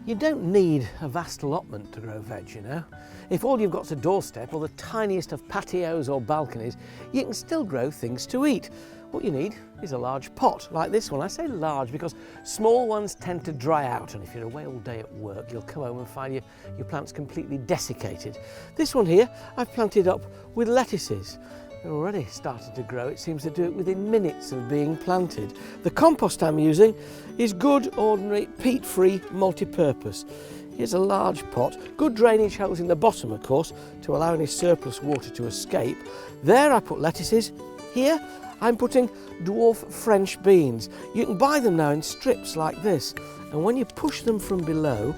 You don't need a vast allotment to grow veg, you know. If all you've got's a doorstep or the tiniest of patios or balconies, you can still grow things to eat. What you need is a large pot, like this one. I say large because small ones tend to dry out, and if you're away all day at work, you'll come home and find your plant's completely desiccated. This one here, I've planted up with lettuces. They're already started to grow. It seems to do it within minutes of being planted. The compost I'm using is good, ordinary, peat-free, multi-purpose. Here's a large pot, good drainage holes in the bottom, of course, to allow any surplus water to escape. There I put lettuces. Here I'm putting dwarf French beans. You can buy them now in strips like this, and when you push them from below,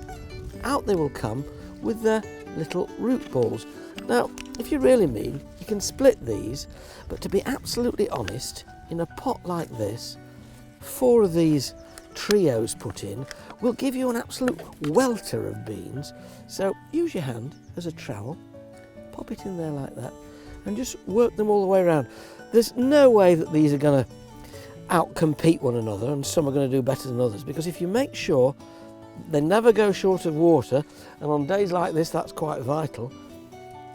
out they will come with their little root balls. Now, if you're really mean, you can split these, but to be absolutely honest, in a pot like this, 4 of these trios put in will give you an absolute welter of beans. So use your hand as a trowel, pop it in there like that, and just work them all the way around. There's no way that these are going to outcompete one another and some are going to do better than others, because if you make sure they never go short of water, and on days like this that's quite vital,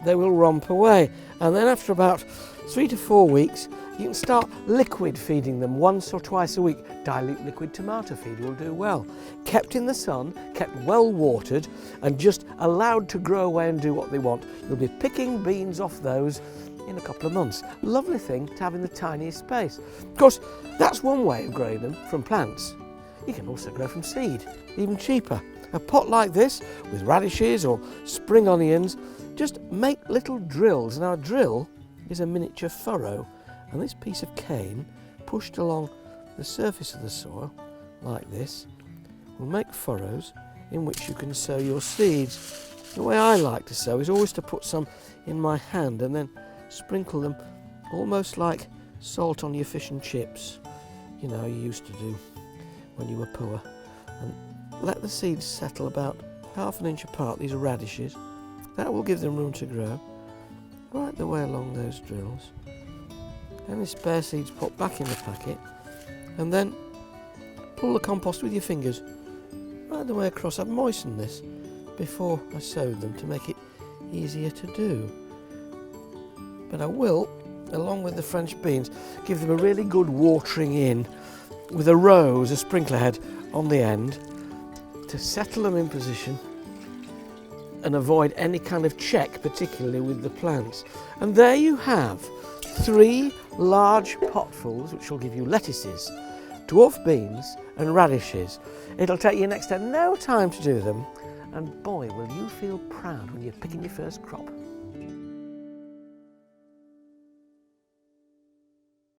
they will romp away. And then after about 3 to 4 weeks, you can start liquid feeding them once or twice a week. Dilute liquid tomato feed will do well. Kept in the sun, kept well watered, and just allowed to grow away and do what they want. You'll be picking beans off those in a couple of months. Lovely thing to have in the tiniest space. Of course, that's one way of growing them from plants. You can also grow from seed, even cheaper. A pot like this with radishes or spring onions, just make little drills. Now a drill is a miniature furrow, and this piece of cane pushed along the surface of the soil like this will make furrows in which you can sow your seeds. The way I like to sow is always to put some in my hand and then sprinkle them almost like salt on your fish and chips, you know, you used to do when you were poor, and let the seeds settle about ½ an inch apart. These are radishes. That will give them room to grow right the way along those drills. Any spare seeds put back in the packet, and then pull the compost with your fingers right the way across. I've moistened this before I sowed them to make it easier to do, but I will, along with the French beans, give them a really good watering in with a rose, a sprinkler head on the end, to settle them in position and avoid any kind of check, particularly with the plants. And there you have 3 large potfuls which will give you lettuces, dwarf beans and radishes. It'll take you next to no time to do them, and boy will you feel proud when you're picking your first crop.